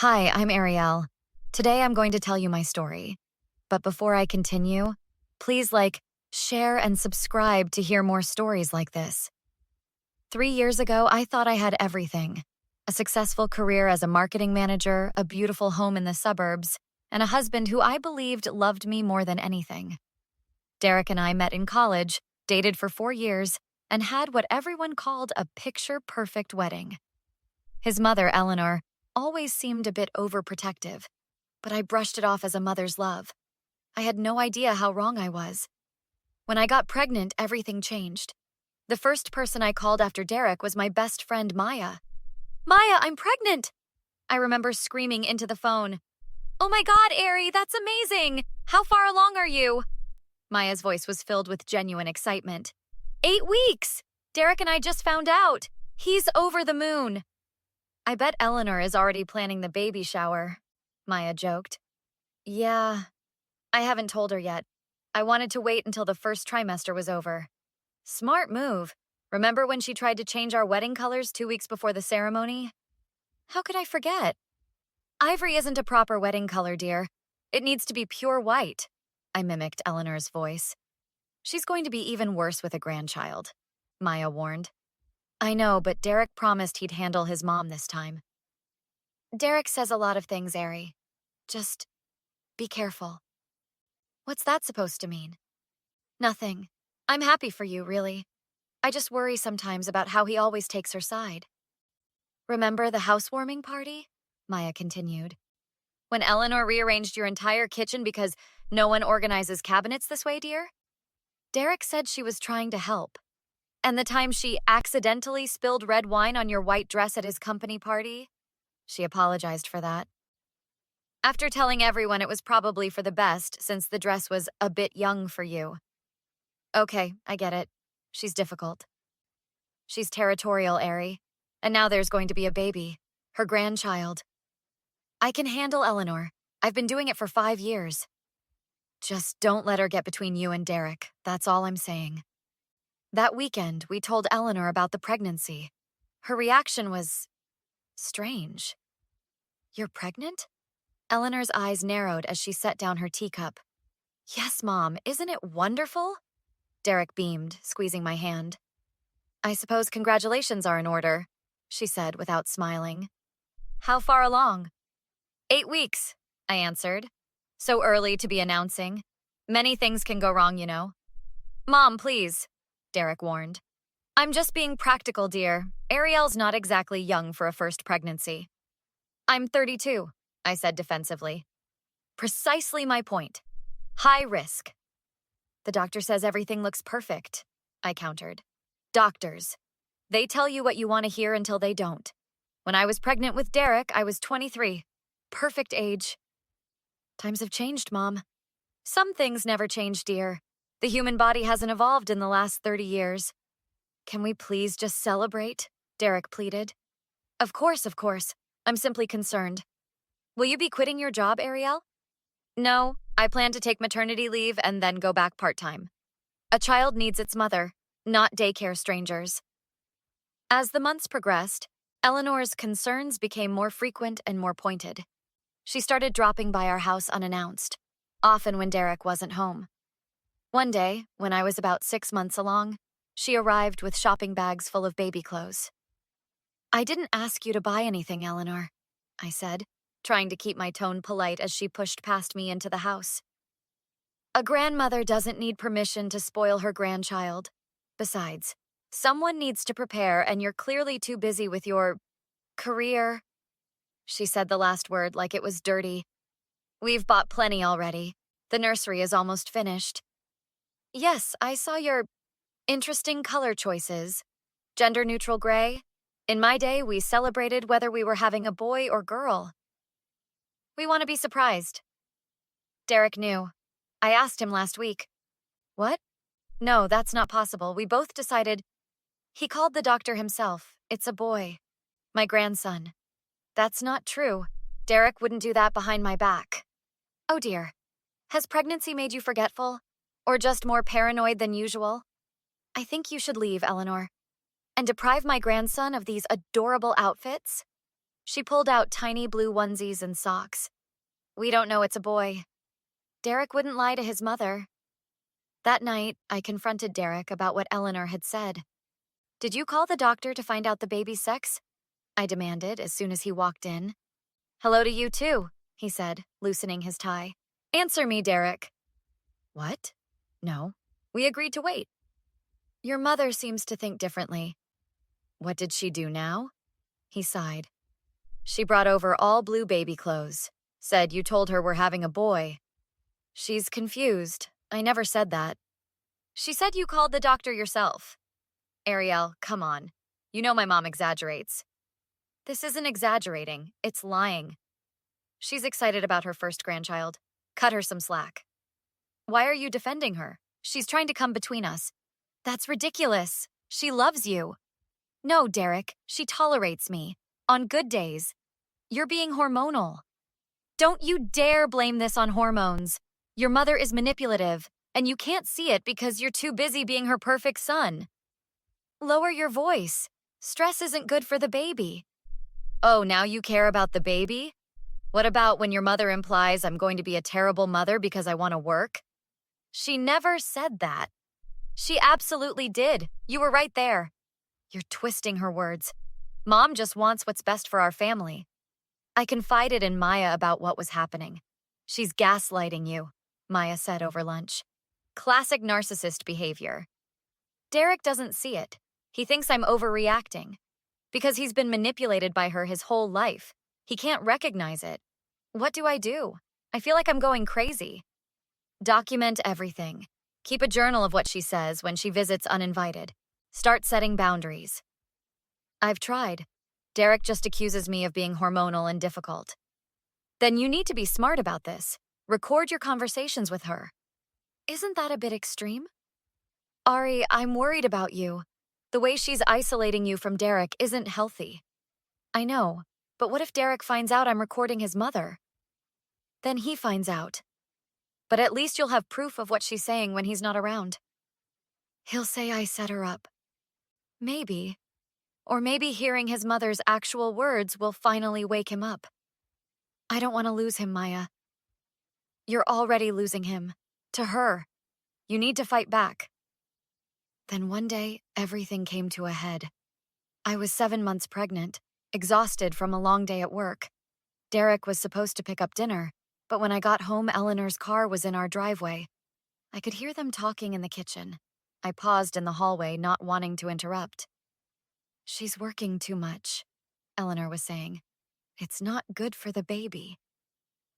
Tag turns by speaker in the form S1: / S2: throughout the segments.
S1: Hi, I'm Ariel. Today I'm going to tell you my story. But before I continue, please share, and subscribe to hear more stories like this. 3 years ago, I thought I had everything: a successful career as a marketing manager, a beautiful home in the suburbs, and a husband who I believed loved me more than anything. Derek and I met in college, dated for 4 years, and had what everyone called a picture-perfect wedding. His mother, Eleanor, always seemed a bit overprotective, but I brushed it off as a mother's love. I had no idea how wrong I was. When I got pregnant, everything changed. The first person I called after Derek was my best friend, Maya. "Maya, I'm pregnant!" I remember screaming into the phone. "Oh my God, Ari, that's amazing! How far along are you?" Maya's voice was filled with genuine excitement. "8 weeks! Derek and I just found out. He's over the moon." "I bet Eleanor is already planning the baby shower," Maya joked. "Yeah, I haven't told her yet. I wanted to wait until the first trimester was over." "Smart move. Remember when she tried to change our wedding colors 2 weeks before the ceremony?" "How could I forget?" "Ivory isn't a proper wedding color, dear. It needs to be pure white." I mimicked Eleanor's voice. "She's going to be even worse with a grandchild," Maya warned. "I know, but Derek promised he'd handle his mom this time." "Derek says a lot of things, Ari. Just be careful." "What's that supposed to mean?" "Nothing. I'm happy for you, really. I just worry sometimes about how he always takes her side." "Remember the housewarming party?" Maya continued. "When Eleanor rearranged your entire kitchen because no one organizes cabinets this way, dear?" "Derek said she was trying to help. And the time she accidentally spilled red wine on your white dress at his company party?" She apologized for that. "After telling everyone it was probably for the best since the dress was a bit young for you." "Okay, I get it. She's difficult." "She's territorial, Ari. And now there's going to be a baby. Her grandchild." "I can handle Eleanor. I've been doing it for 5 years." "Just don't let her get between you and Derek. That's all I'm saying." That weekend, we told Eleanor about the pregnancy. Her reaction was strange. "You're pregnant?" Eleanor's eyes narrowed as she set down her teacup. "Yes, Mom. Isn't it wonderful?" Derek beamed, squeezing my hand. "I suppose congratulations are in order," she said without smiling. "How far along?" "8 weeks," I answered. "So early to be announcing. Many things can go wrong, you know." "Mom, please," Derek warned. "I'm just being practical, dear. Ariel's not exactly young for a first pregnancy." "I'm 32, I said defensively. "Precisely my point. High risk." "The doctor says everything looks perfect," I countered. "Doctors. They tell you what you want to hear until they don't. When I was pregnant with Derek, I was 23. Perfect age." "Times have changed, Mom." "Some things never change, dear. The human body hasn't evolved in the last 30 years. "Can we please just celebrate?" Derek pleaded. Of course, of course. I'm simply concerned." "Will you be quitting your job, Ariel?" "No, I plan to take maternity leave and then go back part-time. A child needs its mother, not daycare strangers." As the months progressed, Eleanor's concerns became more frequent and more pointed. She started dropping by our house unannounced, often when Derek wasn't home. One day, when I was about 6 months along, she arrived with shopping bags full of baby clothes. "I didn't ask you to buy anything, Eleanor," I said, trying to keep my tone polite as she pushed past me into the house. "A grandmother doesn't need permission to spoil her grandchild. Besides, someone needs to prepare, and you're clearly too busy with your career." She said the last word like it was dirty. "We've bought plenty already. The nursery is almost finished." "Yes, I saw your interesting color choices. Gender-neutral gray. In my day, we celebrated whether we were having a boy or girl." "We want to be surprised." Derek knew. I asked him last week. "What?" "No, that's not possible. We both decided—" He called the doctor himself. "It's a boy. My grandson." "That's not true. Derek wouldn't do that behind my back." "Oh dear. Has pregnancy made you forgetful? Or just more paranoid than usual? I think you should leave, Eleanor. And deprive my grandson of these adorable outfits?" She pulled out tiny blue onesies and socks. We don't know it's a boy. Derek wouldn't lie to his mother. That night, I confronted Derek about what Eleanor had said. Did you call the doctor to find out the baby's sex? I demanded as soon as he walked in. Hello to you too, he said, loosening his tie. Answer me, Derek. What? No. We agreed to wait. Your mother seems to think differently. What did she do now? He sighed. She brought over all blue baby clothes. Said you told her we're having a boy. She's confused. I never said that. She said you called the doctor yourself. Ariel, come on. You know my mom exaggerates. This isn't exaggerating. It's lying. She's excited about her first grandchild. Cut her some slack. Why are you defending her? She's trying to come between us. That's ridiculous. She loves you. No, Derek, she tolerates me. On good days. You're being hormonal. Don't you dare blame this on hormones. Your mother is manipulative, and you can't see it because you're too busy being her perfect son. Lower your voice. Stress isn't good for the baby. Oh, now you care about the baby? What about when your mother implies I'm going to be a terrible mother because I want to work? She never said that. She absolutely did. You were right there. You're twisting her words. Mom just wants what's best for our family. I confided in Maya about what was happening. She's gaslighting you, Maya said over lunch. Classic narcissist behavior. Derek doesn't see it. He thinks I'm overreacting. Because he's been manipulated by her his whole life. He can't recognize it. What do? I feel like I'm going crazy. Document everything. Keep a journal of what she says when she visits uninvited. Start setting boundaries. I've tried. Derek just accuses me of being hormonal and difficult. Then you need to be smart about this. Record your conversations with her. Isn't that a bit extreme? Ari, I'm worried about you. The way she's isolating you from Derek isn't healthy. I know, but what if Derek finds out I'm recording his mother? Then he finds out. But at least you'll have proof of what she's saying when he's not around. He'll say I set her up. Maybe. Or maybe hearing his mother's actual words will finally wake him up. I don't want to lose him, Maya. You're already losing him. To her. You need to fight back. Then one day, everything came to a head. I was 7 months pregnant, exhausted from a long day at work. Derek was supposed to pick up dinner, but when I got home, Eleanor's car was in our driveway. I could hear them talking in the kitchen. I paused in the hallway, not wanting to interrupt. She's working too much, Eleanor was saying. It's not good for the baby.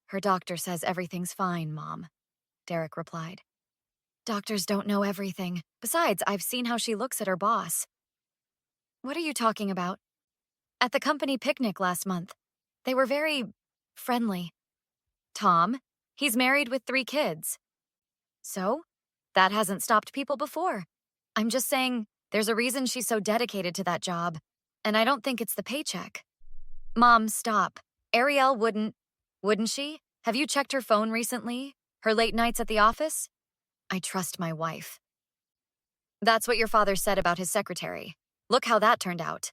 S1: Her doctor says everything's fine, Mom, Derek replied. Doctors don't know everything. Besides, I've seen how she looks at her boss. What are you talking about? At the company picnic last month. They were very friendly. Tom, he's married with 3 kids. So? That hasn't stopped people before. I'm just saying, there's a reason she's so dedicated to that job, and I don't think it's the paycheck. Mom, stop. Ariel wouldn't she? Have you checked her phone recently? Her late nights at the office? I trust my wife. That's what your father said about his secretary. Look how that turned out.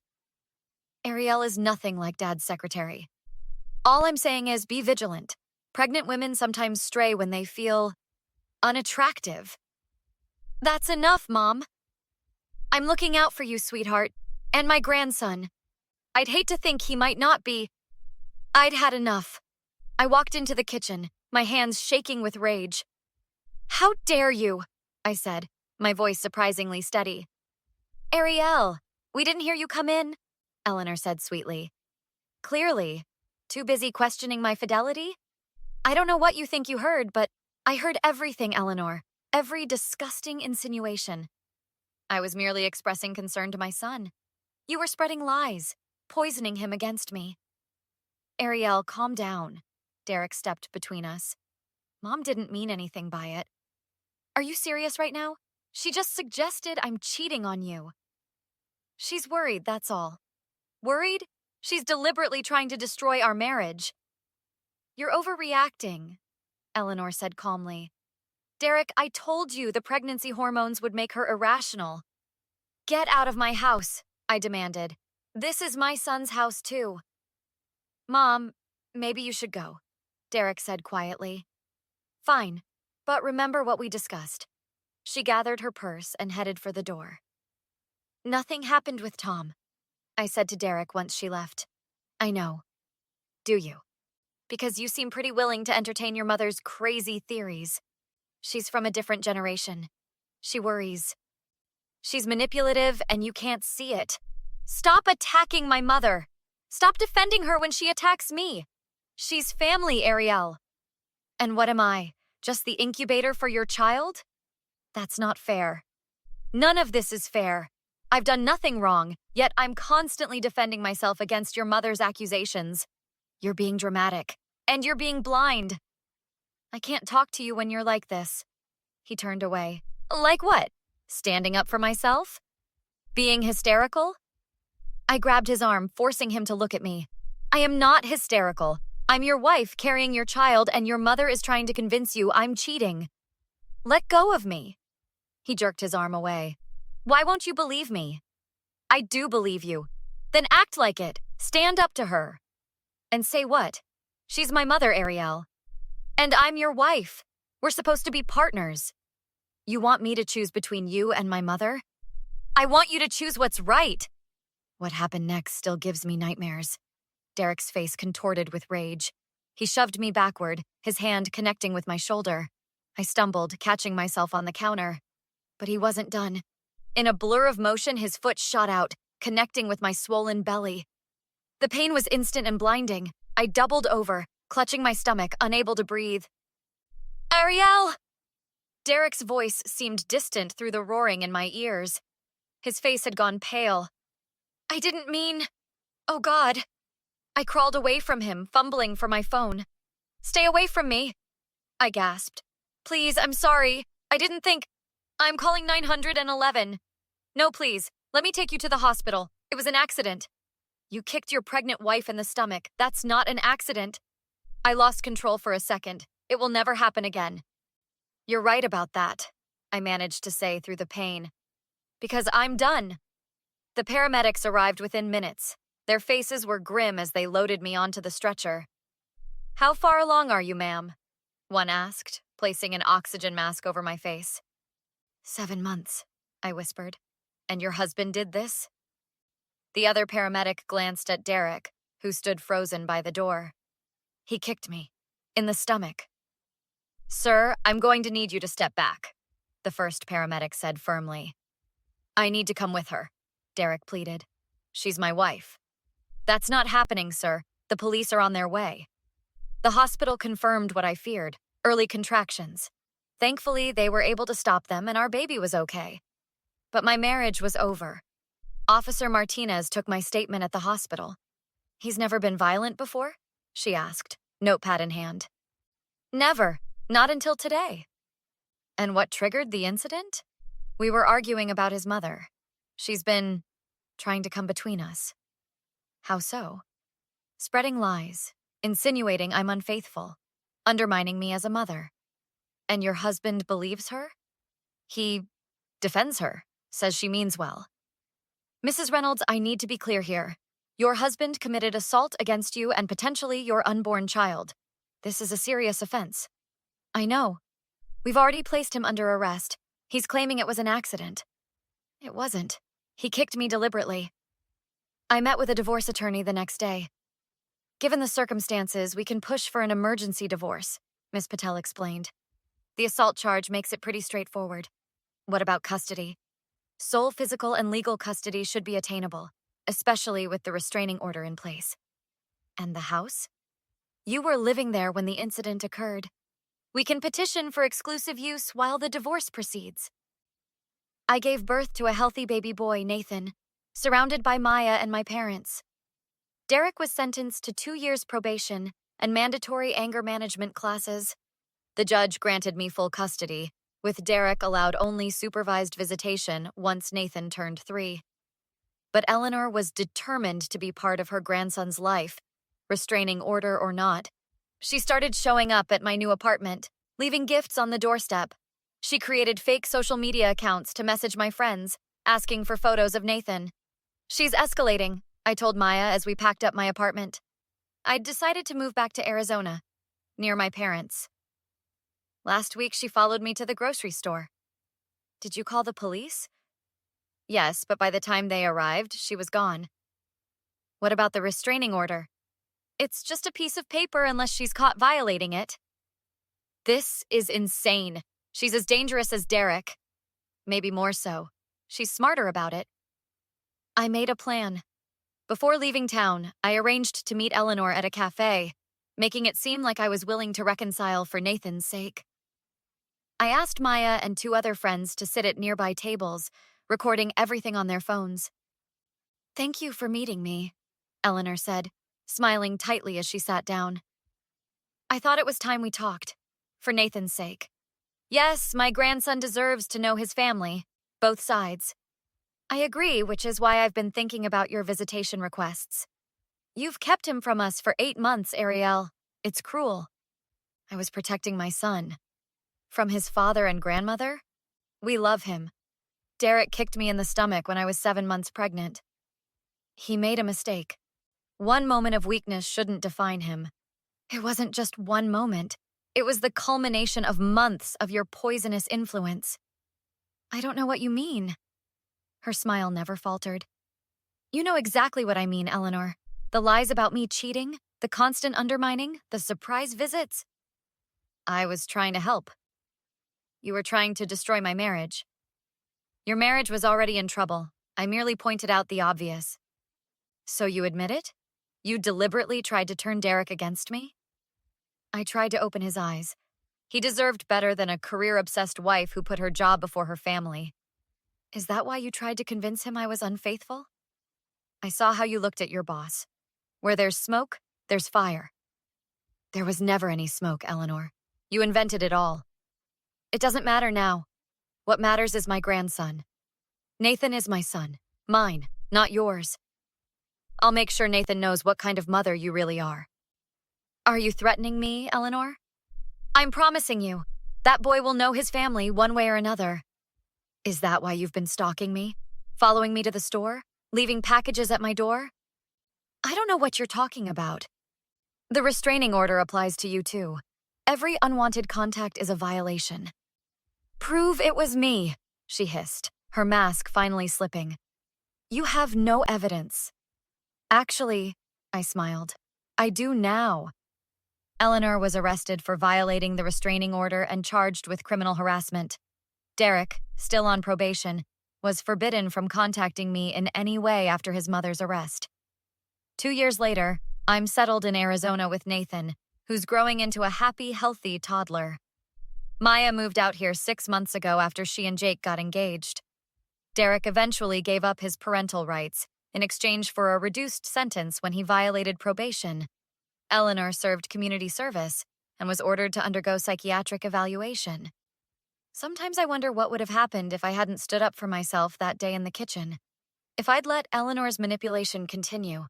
S1: Ariel is nothing like Dad's secretary. All I'm saying is be vigilant. Pregnant women sometimes stray when they feel unattractive. That's enough, Mom. I'm looking out for you, sweetheart, and my grandson. I'd hate to think he might not be. I'd had enough. I walked into the kitchen, my hands shaking with rage. How dare you, I said, my voice surprisingly steady. Ariel, we didn't hear you come in, Eleanor said sweetly. Clearly. Too busy questioning my fidelity? I don't know what you think you heard, but I heard everything, Eleanor. Every disgusting insinuation. I was merely expressing concern to my son. You were spreading lies, poisoning him against me. Ariel, calm down. Derek stepped between us. Mom didn't mean anything by it. Are you serious right now? She just suggested I'm cheating on you. She's worried, that's all. Worried? She's deliberately trying to destroy our marriage. You're overreacting, Eleanor said calmly. Derek, I told you the pregnancy hormones would make her irrational. Get out of my house, I demanded. This is my son's house too. Mom, maybe you should go, Derek said quietly. Fine, but remember what we discussed. She gathered her purse and headed for the door. Nothing happened with Tom, I said to Derek once she left. I know. Do you? Because you seem pretty willing to entertain your mother's crazy theories. She's from a different generation. She worries. She's manipulative and you can't see it. Stop attacking my mother. Stop defending her when she attacks me. She's family, Ariel. And what am I? Just the incubator for your child? That's not fair. None of this is fair. I've done nothing wrong, yet I'm constantly defending myself against your mother's accusations. You're being dramatic, and you're being blind. I can't talk to you when you're like this. He turned away. Like what? Standing up for myself? Being hysterical? I grabbed his arm, forcing him to look at me. I am not hysterical. I'm your wife carrying your child, and your mother is trying to convince you I'm cheating. Let go of me. He jerked his arm away. Why won't you believe me? I do believe you. Then act like it. Stand up to her. And say what? She's my mother, Ariel. And I'm your wife. We're supposed to be partners. You want me to choose between you and my mother? I want you to choose what's right. What happened next still gives me nightmares. Derek's face contorted with rage. He shoved me backward, his hand connecting with my shoulder. I stumbled, catching myself on the counter. But he wasn't done. In a blur of motion, his foot shot out, connecting with my swollen belly. The pain was instant and blinding. I doubled over, clutching my stomach, unable to breathe. Ariel! Derek's voice seemed distant through the roaring in my ears. His face had gone pale. I didn't mean... Oh, God. I crawled away from him, fumbling for my phone. Stay away from me, I gasped. Please, I'm sorry. I didn't think... I'm calling 911. No, please. Let me take you to the hospital. It was an accident. You kicked your pregnant wife in the stomach. That's not an accident. I lost control for a second. It will never happen again. You're right about that, I managed to say through the pain. Because I'm done. The paramedics arrived within minutes. Their faces were grim as they loaded me onto the stretcher. How far along are you, ma'am? One asked, placing an oxygen mask over my face. 7 months, I whispered. And your husband did this? The other paramedic glanced at Derek, who stood frozen by the door. He kicked me. In the stomach. Sir, I'm going to need you to step back, the first paramedic said firmly. I need to come with her, Derek pleaded. She's my wife. That's not happening, sir. The police are on their way. The hospital confirmed what I feared, early contractions. Thankfully, they were able to stop them and our baby was okay. But my marriage was over. Officer Martinez took my statement at the hospital. He's never been violent before? She asked, notepad in hand. Never. Not until today. And what triggered the incident? We were arguing about his mother. She's been trying to come between us. How so? Spreading lies, insinuating I'm unfaithful, undermining me as a mother. And your husband believes her? He defends her, says she means well. Mrs. Reynolds, I need to be clear here. Your husband committed assault against you and potentially your unborn child. This is a serious offense. I know. We've already placed him under arrest. He's claiming it was an accident. It wasn't. He kicked me deliberately. I met with a divorce attorney the next day. Given the circumstances, we can push for an emergency divorce, Ms. Patel explained. The assault charge makes it pretty straightforward. What about custody? Sole physical and legal custody should be attainable, especially with the restraining order in place. And the house? You were living there when the incident occurred. We can petition for exclusive use while the divorce proceeds. I gave birth to a healthy baby boy, Nathan, surrounded by Maya and my parents. Derek was sentenced to 2 years probation and mandatory anger management classes. The judge granted me full custody, with Derek allowed only supervised visitation once Nathan turned 3. But Eleanor was determined to be part of her grandson's life, restraining order or not. She started showing up at my new apartment, leaving gifts on the doorstep. She created fake social media accounts to message my friends, asking for photos of Nathan. She's escalating, I told Maya as we packed up my apartment. I'd decided to move back to Arizona, near my parents. Last week, she followed me to the grocery store. Did you call the police? Yes, but by the time they arrived, she was gone. What about the restraining order? It's just a piece of paper unless she's caught violating it. This is insane. She's as dangerous as Derek. Maybe more so. She's smarter about it. I made a plan. Before leaving town, I arranged to meet Eleanor at a cafe, making it seem like I was willing to reconcile for Nathan's sake. I asked Maya and 2 other friends to sit at nearby tables, recording everything on their phones. "Thank you for meeting me," Eleanor said, smiling tightly as she sat down. "I thought it was time we talked, for Nathan's sake. Yes, my grandson deserves to know his family, both sides. I agree, which is why I've been thinking about your visitation requests. You've kept him from us for 8 months, Ariel. It's cruel. I was protecting my son. From his father and grandmother? We love him. Derek kicked me in the stomach when I was 7 months pregnant. He made a mistake. One moment of weakness shouldn't define him. It wasn't just one moment. It was the culmination of months of your poisonous influence. I don't know what you mean." Her smile never faltered. "You know exactly what I mean, Eleanor. The lies about me cheating, the constant undermining, the surprise visits. I was trying to help. You were trying to destroy my marriage. Your marriage was already in trouble. I merely pointed out the obvious. So you admit it? You deliberately tried to turn Derek against me?" I tried to open his eyes. He deserved better than a career-obsessed wife who put her job before her family. Is that why you tried to convince him I was unfaithful? I saw how you looked at your boss. Where there's smoke, there's fire. There was never any smoke, Eleanor. You invented it all. It doesn't matter now. What matters is my grandson. Nathan is my son. Mine, not yours. I'll make sure Nathan knows what kind of mother you really are. Are you threatening me, Eleanor? I'm promising you. That boy will know his family one way or another. Is that why you've been stalking me? Following me to the store? Leaving packages at my door? I don't know what you're talking about. The restraining order applies to you too. Every unwanted contact is a violation. Prove it was me, she hissed, her mask finally slipping. You have no evidence. Actually, I smiled, I do now. Eleanor was arrested for violating the restraining order and charged with criminal harassment. Derek, still on probation, was forbidden from contacting me in any way after his mother's arrest. 2 years later, I'm settled in Arizona with Nathan, who's growing into a happy, healthy toddler. Maya moved out here 6 months ago after she and Jake got engaged. Derek eventually gave up his parental rights in exchange for a reduced sentence when he violated probation. Eleanor served community service and was ordered to undergo psychiatric evaluation. Sometimes I wonder what would have happened if I hadn't stood up for myself that day in the kitchen. If I'd let Eleanor's manipulation continue.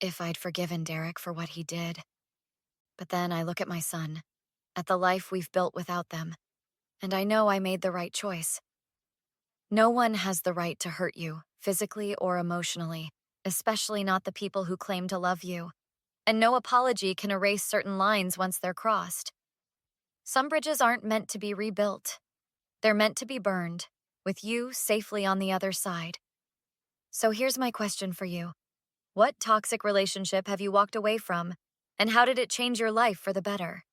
S1: If I'd forgiven Derek for what he did. But then I look at my son, at the life we've built without them, and I know I made the right choice. No one has the right to hurt you, physically or emotionally, especially not the people who claim to love you. And no apology can erase certain lines once they're crossed. Some bridges aren't meant to be rebuilt. They're meant to be burned, with you safely on the other side. So here's my question for you. What toxic relationship have you walked away from, and how did it change your life for the better?